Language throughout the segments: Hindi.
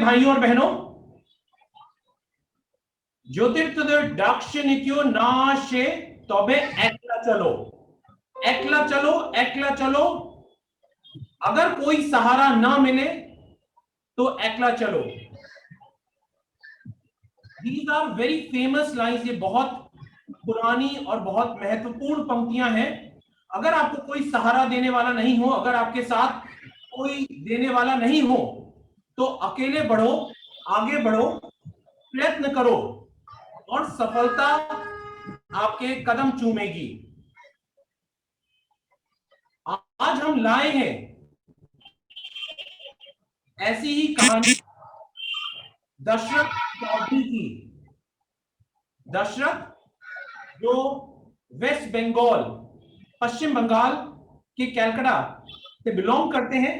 भाइयों और बहनों, ज्योतिर्तुदर दाक्षिणिक्यो नाशे तबे एकला चलो, एकला चलो, एकला चलो। अगर कोई सहारा ना मिले तो एकला चलो। These are very famous lines। ये बहुत पुरानी और बहुत महत्वपूर्ण पंक्तियां हैं। अगर आपको कोई सहारा देने वाला नहीं हो, अगर आपके साथ कोई देने वाला नहीं हो, तो अकेले बढ़ो, आगे बढ़ो, प्रयत्न करो और सफलता आपके कदम चूमेगी। आज हम लाए हैं ऐसी ही कहानी दशरथ चौधरी की। दशरथ जो वेस्ट बंगाल, पश्चिम बंगाल के कैलकाटा से बिलोंग करते हैं।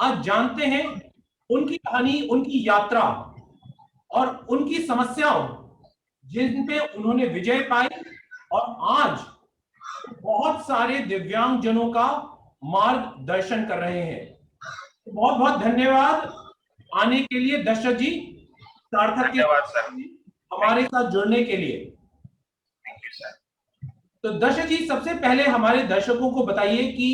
आज जानते हैं उनकी कहानी, उनकी यात्रा और उनकी समस्याओं जिन पे उन्होंने विजय पाई और आज बहुत सारे दिव्यांगजनों का मार्गदर्शन कर रहे हैं। तो बहुत बहुत धन्यवाद आने के लिए दशरथ जी, सार्थक के हमारे साथ जुड़ने के लिए। Thank you sir. तो दशरथ जी, सबसे पहले हमारे दर्शकों को बताइए कि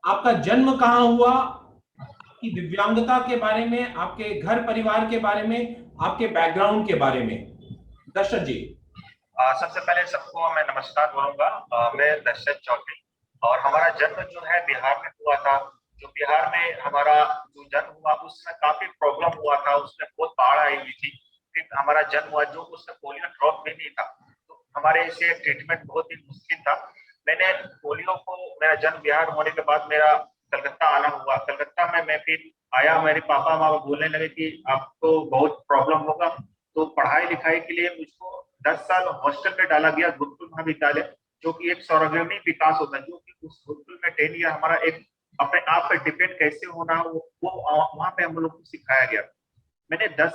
आपका जन्म कहाँ हुआ, आपकी दिव्यांगता के बारे में, आपके घर परिवार के बारे में, आपके बैकग्राउंड के बारे में। दशरथ जी। सबसे पहले सबको मैं नमस्कार बोलूंगा। मैं दशरथ चौधरी और हमारा जन्म जो है बिहार में हुआ था। जो बिहार में हमारा जो जन्म हुआ उसमें काफी प्रॉब्लम हुआ था, उसमें बहुत बाढ़ आई हुई थी। फिर हमारा जन्म हुआ जो उसमें पोलियो ड्रॉप भी नहीं था, तो हमारे इसे ट्रीटमेंट बहुत ही मुश्किल था। मैंने पोलियो को, मेरा जन्म बिहार होने के बाद मेरा कलकत्ता आना हुआ। कलकत्ता में मैं फिर आया, मेरे पापा मामा बोलने लगे कि आपको बहुत प्रॉब्लम होगा, तो पढ़ाई लिखाई के लिए मुझको 10 साल हॉस्टल में डाला गया, गुरुकुल महाविद्यालय, जो कि एक सर्वग्रामी विकास होता है, जो कि उस गुरुकुल में 10 ईयर हमारा एक अपने आप पे डिपेंड कैसे होना वो वहां पे हम लोग को सिखाया गया। मैंने 10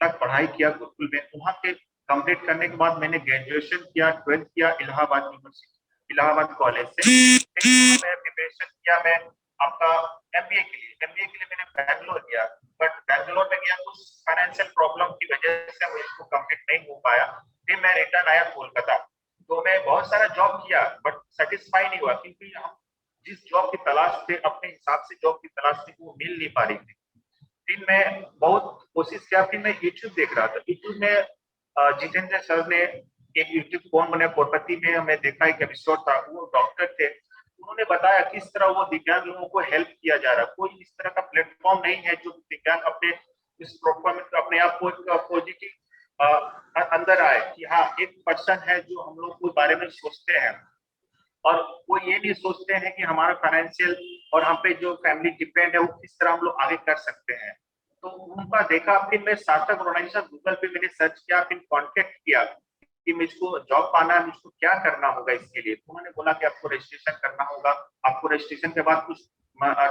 तक पढ़ाई किया गुरुकुल में। वहां के कंप्लीट करने के बाद मैंने ग्रेजुएशन किया, 12th किया इलाहाबाद यूनिवर्सिटी, इलाहाबाद कॉलेज से। मैं प्रिपरेशन किया मैं आपका एमबीए के लिए। एमबीए के लिए मैंने बैंगलोर गया, बट बैंगलोर में गया कुछ फाइनेंशियल प्रॉब्लम की वजह से मुझको कंप्लीट नहीं हो पाया। फिर मैं रिटर्न आया कोलकाता। तो मैं बहुत सारा जॉब किया बट सेटिस्फाई नहीं हुआ, क्योंकि हम जिस जॉब की तलाश थे, अपने हिसाब से जॉब की तलाश थी, वो मिल नहीं पा रही थी। फिर मैं बहुत कोशिश किया, फिर मैं यूट्यूब देख रहा था। यूट्यूब में जितेंद्र सर ने एक यूट्यूब कौन बने करोड़पति में हमें देखा एक एपिसोड था, वो डॉक्टर थे। उन्होंने बताया किस तरह वो दिव्यांग लोगों को हेल्प किया जा रहा है। कोई इस तरह का प्लेटफॉर्म नहीं है जो दिव्यांग अपने इस प्रोग्राम में अपने आप को एक पॉजिटिव अंदर आए कि हाँ एक पर्सन है जो हम लोग के बारे में सोचते हैं, और वो ये नहीं सोचते हैं कि हमारा फाइनेंशियल और हम पे जो फैमिली डिपेंड है वो किस तरह हम लोग आगे कर सकते हैं। तो उनका देखा, फिर मैं सार्थक ऑर्गेनाइजेशन गूगल पे मैंने सर्च किया, फिर कांटेक्ट किया कि मुझको जॉब पाना है, मुझको क्या करना होगा इसके लिए। तो उन्होंने बोला कि आपको रजिस्ट्रेशन करना होगा, आपको रजिस्ट्रेशन के बाद कुछ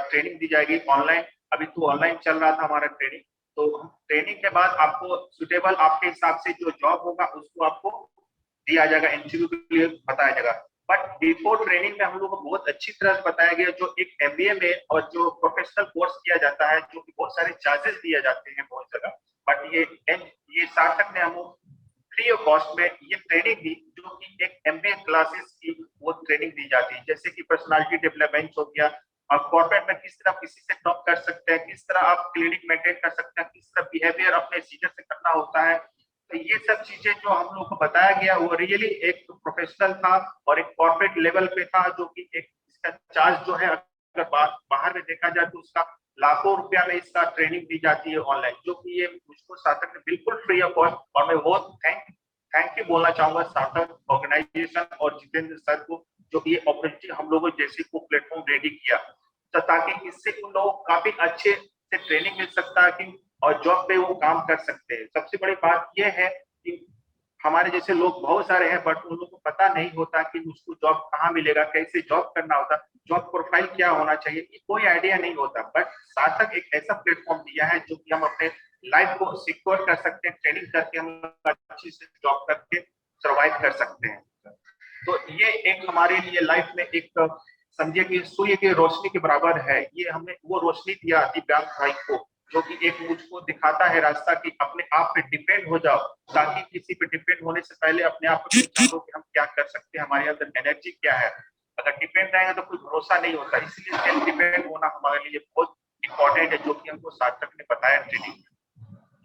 ट्रेनिंग दी जाएगी ऑनलाइन। अभी तो ऑनलाइन चल रहा था हमारा ट्रेनिंग। तो ट्रेनिंग के बाद आपको सुटेबल आपके हिसाब से जो जॉब होगा उसको आपको दिया जाएगा, इंटरव्यू के लिए बताया जाएगा। बट बिफोर ट्रेनिंग में हम लोग को बहुत अच्छी तरह से बताया गया, जो एक एमबीए में और जो प्रोफेशनल कोर्स किया जाता है, जो कि बहुत सारे चार्जेस दिए जाते हैं बहुत जगह, बट ये सार्थक ने हमको फ्री ऑफ कॉस्ट में ये ट्रेनिंग दी, जो कि एक एमबीए क्लासेस की वो ट्रेनिंग दी जाती है। जैसे कि पर्सनालिटी डेवलपमेंट हो गया, आप कॉर्पोरेट में किस तरह किसी से टॉक कर सकते हैं, किस तरह आप क्लिनिक मेंटेन कर सकते हैं, किस तरह बिहेवियर अपने सीनियर से करना होता है। तो ये सब चीजें जो हम लोग को बताया गया वो रियली एक प्रोफेशनल था और एक कॉर्पोरेट लेवल पे था, जो कि एक इसका चार्ज जो है अगर बाहर में देखा जाए तो उसका लाखों रुपया में इसका ट्रेनिंग दी जाती है ऑनलाइन, जो कि ये मुझको सार्थक ने बिल्कुल फ्री ऑफ कॉस्ट। और मैं बहुत थैंक यू बोलना चाहूंगा सार्थक ऑर्गेनाइजेशन और जितेंद्र सर को, जो ये अपॉर्चुनिटी हम लोगों जैसे को प्लेटफॉर्म रेडी किया, तो ताकि इससे उन लोगों को काफी अच्छे से ट्रेनिंग मिल सकता है कि और जॉब पे वो काम कर सकते हैं। सबसे बड़ी बात यह है कि हमारे जैसे लोग बहुत सारे हैं, बट उन लोगों को पता नहीं होता कि मुझको जॉब कहाँ मिलेगा, कैसे जॉब करना होता, जॉब प्रोफाइल क्या होना चाहिए, ये कोई आइडिया नहीं होता। बट सार्थक एक ऐसा प्लेटफॉर्म दिया है जो कि हम अपने लाइफ को सिक्योर कर सकते हैं, ट्रेनिंग करके हम अच्छी से जॉब करके सर्वाइव कर सकते हैं। तो ये एक हमारे लिए लाइफ में एक समझिए कि सूर्य की रोशनी के बराबर है। ये हमें वो रोशनी दिया दिव्यांग भाई को, जो कि एक मुझको दिखाता है रास्ता कि अपने आप पे डिपेंड हो जाओ, ताकि किसी पे डिपेंड होने से पहले अपने आप पे जानो कि हम क्या कर सकते हैं, हमारे अंदर एनर्जी क्या है। अगर डिपेंड रहेंगे तो कोई भरोसा नहीं होता, इसलिए सेल्फ डिपेंड होना हमारे लिए बहुत इंपॉर्टेंट है, जो कि हमको सार्थक ने बताया ट्रेनिंग।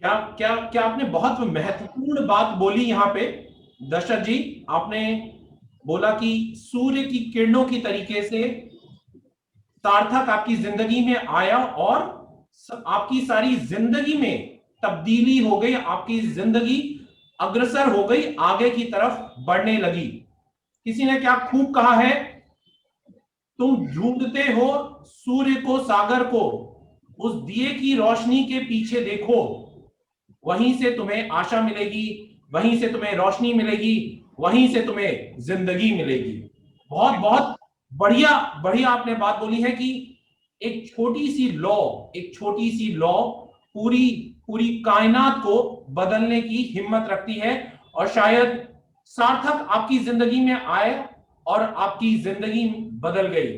क्या क्या क्या आपने बहुत महत्वपूर्ण बात बोली यहाँ पे दशरथ जी। आपने बोला कि सूर्य की किरणों की तरीके से सार्थक आपकी जिंदगी में आया और आपकी सारी जिंदगी में तब्दीली हो गई, आपकी जिंदगी अग्रसर हो गई, आगे की तरफ बढ़ने लगी। किसी ने क्या खूब कहा है, तुम ढूंढते हो सूर्य को, सागर को, उस दिए की रोशनी के पीछे देखो, वहीं से तुम्हें आशा मिलेगी, वहीं से तुम्हें रोशनी मिलेगी, वहीं से तुम्हें जिंदगी मिलेगी। बहुत बहुत बढ़िया बढ़िया आपने बात बोली है कि एक छोटी सी लॉ, एक छोटी सी लॉ पूरी पूरी कायनात को बदलने की हिम्मत रखती है। और शायद सार्थक आपकी जिंदगी में आए और आपकी जिंदगी बदल गई।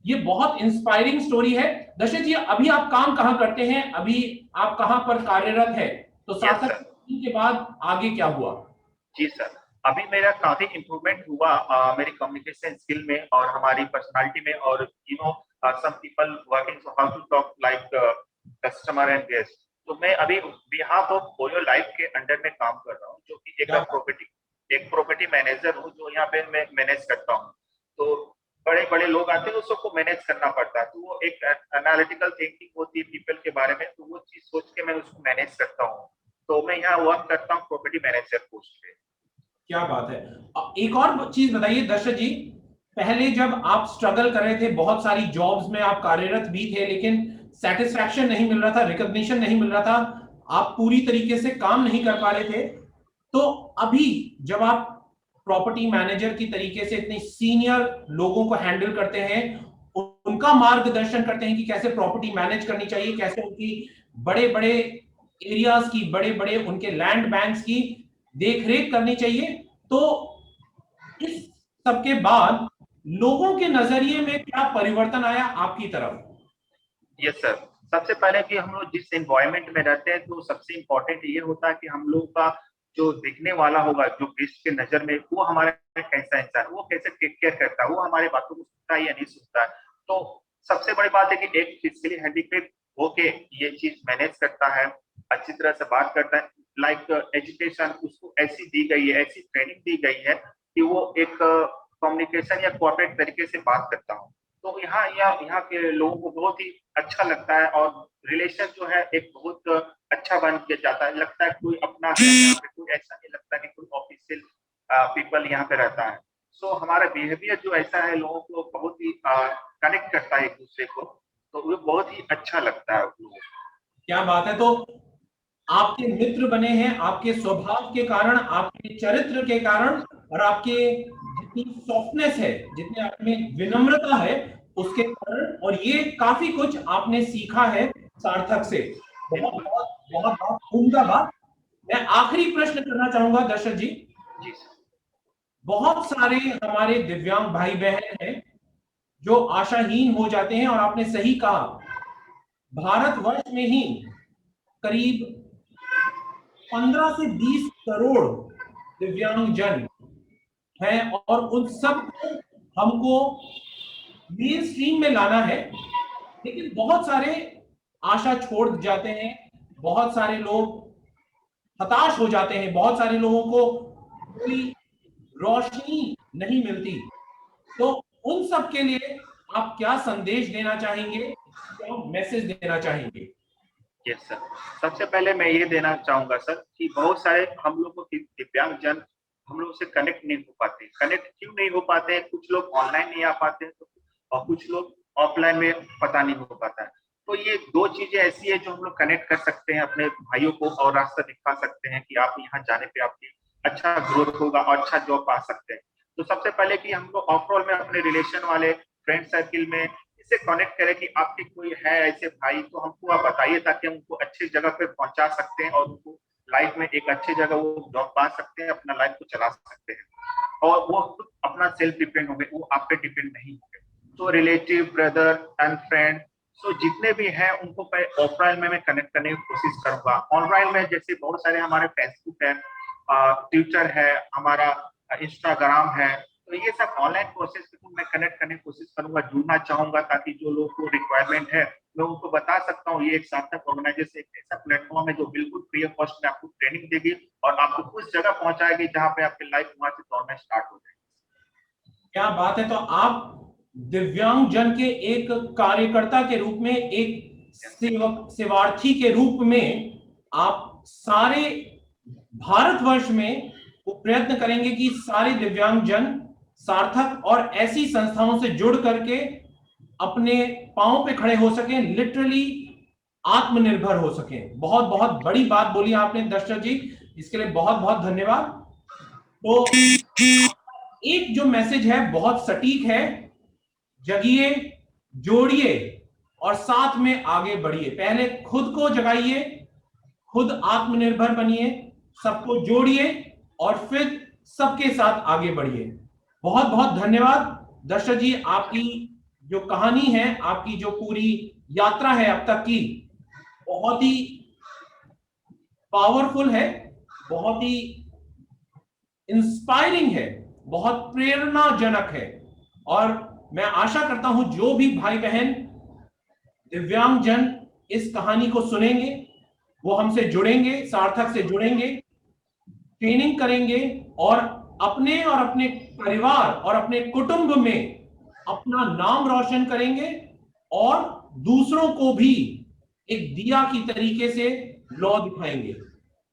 ये बहुत इंस्पायरिंग स्टोरी है। दशरथ जी, अभी आप काम कहाँ करते हैं, अभी आप कहाँ पर कार्यरत है? तो यस सार्थक सर। के बाद आगे क्या हुआ? जी सर, अभी मेरा काफी इम्प्रूवमेंट हुआ मेरी कम्युनिकेशन स्किल में और हमारी पर्सनालिटी में, और you know some people working so how to talk like customer and guest. तो मैं अभी बिहाफ ऑफ ओयो लाइफ के अंडर में काम कर रहा हूँ, जो कि एक प्रॉपर्टी मैनेजर हूँ, जो यहाँ पे मैं मैनेज करता हूँ। तो बड़े बड़े लोग आते हैं, उस सबको मैनेज करना पड़ता है, तो वो एक एनालिटिकल थिंकिंग होती है पीपल के बारे में, तो वो चीज सोच के मैं उसको मैनेज करता हूँ। तो मैं यहाँ वर्क करता हूँ प्रॉपर्टी मैनेजर पोस्ट पे। क्या बात है। एक और चीज बताइए दर्शक जी, पहले जब आप स्ट्रगल कर रहे थे, बहुत सारी जॉब्स में आप कार्यरत भी थे, लेकिन सेटिस्फैक्शन नहीं मिल रहा था, रिकॉग्निशन नहीं मिल रहा था, आप पूरी तरीके से काम नहीं कर पा रहे थे। तो अभी जब आप प्रॉपर्टी मैनेजर की तरीके से इतने सीनियर लोगों को हैंडल करते हैं, उनका मार्गदर्शन करते हैं कि कैसे प्रॉपर्टी मैनेज करनी चाहिए, कैसे उनकी बड़े बड़े एरियाज की, बड़े बड़े उनके लैंड बैंक्स की देखरेख करनी चाहिए, तो इस सबके बाद लोगों के नजरिए में क्या परिवर्तन आया आपकी तरफ? Yes sir. सबसे पहले कि हम लोग जिस एनवायरनमेंट में रहते हैं, तो सबसे इम्पोर्टेंट ये होता है कि हम लोग का जो दिखने वाला होगा, जो गेस्ट के नजर में, वो हमारा कैसा इंसान, वो कैसे टेक केयर करता है, वो हमारे बातों को सुनता है या नहीं सुनता है। तो सबसे बड़ी बात है कि एक फिजिकली हैंडीक्राफ्ट होके ये चीज मैनेज करता है, अच्छी तरह से बात करता है। लाइक एजुकेशन उसको ऐसी दी गई है, ऐसी ट्रेनिंग दी गई है कि वो एक कम्युनिकेशन या कोऑपरेट तरीके से बात करता हो। तो यहाँ के लोगों को बहुत ही अच्छा लगता है, और रिलेशन जो है एक बहुत अच्छा बन के जाता है, लगता है कोई अपना है यहाँ पे, कोई ऐसा नहीं लगता कि कोई ऑफिशियल पीपल यहाँ पे रहता है। सो हमारा बिहेवियर जो ऐसा है, लोगों को बहुत ही कनेक्ट करता है एक दूसरे को, तो वो बहुत ही अच्छा लगता है लोगों को। क्या बात है। तो आपके मित्र बने हैं आपके स्वभाव के कारण, आपके चरित्र के कारण, और आपके जितनी सॉफ्टनेस है, जितने आप में विनम्रता है, उसके कारण। और ये काफी कुछ आपने सीखा है सार्थक से। बहुत बिल्कुल। बहुत बहुत बहुत उम्दा बात। मैं आखिरी प्रश्न करना चाहूंगा दर्शक जी। जी सर। बहुत सारे हमारे दिव्यांग भाई बहन हैं जो आशाहीन हो जाते हैं, और आपने सही कहा, भारतवर्ष में ही करीब 15 से 20 करोड़ दिव्यांग जन हैं, और उन सबको हमको मेन स्ट्रीम में लाना है। लेकिन बहुत सारे आशा छोड़ जाते हैं, बहुत सारे लोग हताश हो जाते हैं, बहुत सारे लोगों को कोई रोशनी नहीं मिलती। तो उन सब के लिए आप क्या संदेश देना चाहेंगे, क्या मैसेज देना चाहेंगे? Yes sir. सबसे पहले मैं ये देना चाहूंगा सर कि बहुत सारे हम लोग को दिव्यांग जन हम लोग से कनेक्ट नहीं हो पाते। कनेक्ट क्यों नहीं हो पाते? कुछ लोग ऑनलाइन नहीं आ पाते हैं, और कुछ लोग ऑफलाइन में पता नहीं हो पाता है। तो ये दो चीजें ऐसी है जो हम लोग कनेक्ट कर सकते हैं अपने भाइयों को, और रास्ता दिखा सकते हैं कि आप यहाँ जाने पे आपकी अच्छा ग्रोथ होगा और अच्छा जॉब पा सकते हैं। तो सबसे पहले कि हम लोग ओवरऑल में अपने रिलेशन वाले फ्रेंड सर्किल में इससे कनेक्ट करें कि आपके कोई है ऐसे भाई, तो हमको आप बताइए, ताकि हम उनको अच्छी जगह पे पहुंचा सकते हैं, और उनको लाइफ में एक अच्छी जगह वो जॉब पा सकते हैं, अपना लाइफ को चला सकते हैं, और वो अपना सेल्फ डिपेंड हो गए, वो आप पे डिपेंड नहीं हो गए। तो रिलेटिव, ब्रदर एंड फ्रेंड, सो जितने भी हैं उनको ऑफलाइन में मैं कनेक्ट करने की कोशिश करूंगा। ऑनलाइन में जैसे बहुत सारे हमारे फेसबुक है, ट्विटर है, हमारा इंस्टाग्राम है, तो ये सब ऑनलाइन कोर्सेज के थ्रू मैं कनेक्ट करने की कोशिश करूंगा, जुड़ना चाहूंगा, ताकि जो लोग को रिक्वायरमेंट है मैं उनको बता सकता हूँ। ये एक सार्थक ऑर्गेनाइजेशन एक ऐसा प्लेटफॉर्म है जो बिल्कुल फ्री ऑफ कॉस्ट में आपको ट्रेनिंग देगी और आपको उस जगह पहुंचाएगी जहां पे आपकी लाइफ वहां से दौड़ना स्टार्ट हो जाएगी। क्या बात है। तो आप दिव्यांग जन के एक कार्यकर्ता के रूप में, एक सेवार्थी के रूप में आप सारे भारतवर्ष में वो प्रयत्न करेंगे कि सारे दिव्यांग जन सार्थक और ऐसी संस्थाओं से जुड़ करके अपने पांव पे खड़े हो सके, लिटरली आत्मनिर्भर हो सके। बहुत बहुत बड़ी बात बोली आपने दशरथ जी, इसके लिए बहुत बहुत धन्यवाद। तो एक जो मैसेज है बहुत सटीक है, जगिए, जोड़िए और साथ में आगे बढ़िए। पहले खुद को जगाइए, खुद आत्मनिर्भर बनिए, सबको जोड़िए और फिर सबके साथ आगे बढ़िए। बहुत बहुत धन्यवाद दशरथ जी। आपकी जो कहानी है, आपकी जो पूरी यात्रा है अब तक की, बहुत ही पावरफुल है, बहुत ही इंस्पायरिंग है, बहुत प्रेरणाजनक है। और मैं आशा करता हूं जो भी भाई बहन दिव्यांग जन इस कहानी को सुनेंगे वो हमसे जुड़ेंगे, सार्थक से जुड़ेंगे, ट्रेनिंग करेंगे और अपने परिवार और अपने कुटुंब में अपना नाम रोशन करेंगे और दूसरों को भी एक दिया की तरीके से लौ दिखाएंगे।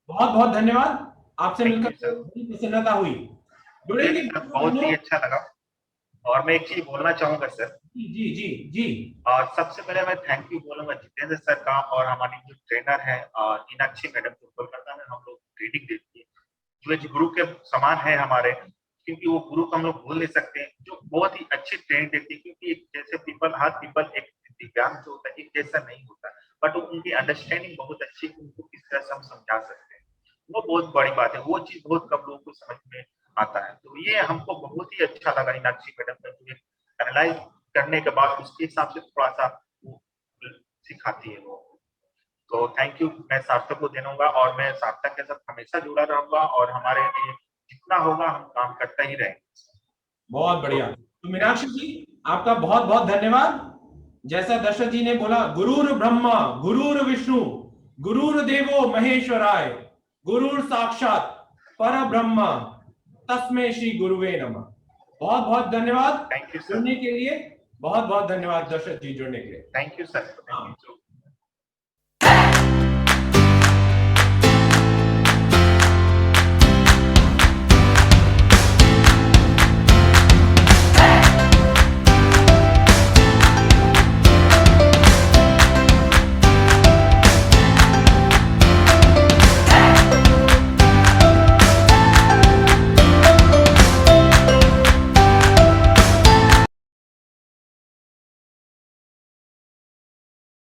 बहुत बहुत धन्यवाद। आपसे मिलकर बड़ी प्रसन्नता हुई। जुड़ेंगे बहुत ही अच्छा लगा। और मैं एक चीज बोलना चाहूंगा सर। जी जी जी जी। और सबसे पहले मैं थैंक यू बोलूंगा जितेंद्र सर का और हमारी जो ट्रेनर है मीनाक्षी मैडम, जो कोलकाता में हम लोग ट्रेनिंग देती है, जो एक गुरु के समान है हमारे, क्योंकि वो गुरु को हम लोग भूल नहीं सकते, जो बहुत ही अच्छी ट्रेनिंग देती है। क्योंकि एक जैसे हर पीपल एक दिव्यांग जो होता है एक जैसा नहीं होता, बट उनकी अंडरस्टैंडिंग बहुत अच्छी, उनको किस तरह से हम समझा सकते हैं, वो बहुत बड़ी बात है। वो चीज बहुत कम लोगों को समझ में आता है। तो ये हमको बहुत ही अच्छा लगा मीनाक्षी मैडम का, जो एनालाइज करने के बाद उसके हिसाब से थोड़ा सा सिखाती है वो। तो थैंक यू, मैं सार्थक को दूंगा और मैं सार्थक के साथ हमेशा जुड़ा रहूंगा और हमारे लिए जितना होगा हम काम करते ही रहेंगे। बहुत बढ़िया। तो मीनाक्षी जी आपका बहुत बहुत धन्यवाद। जैसा दशरथ जी ने बोला, गुरुर ब्रह्मा गुरुर विष्णु गुरुर्देवो महेश्वराय गुरुर साक्षात पर ब्रह्मा तस्मै श्री गुरुवे नमः। बहुत बहुत धन्यवाद थैंक यू सर। जुड़ने के लिए। बहुत बहुत धन्यवाद दशरथ जी जुड़ने के लिए। Thank you sir.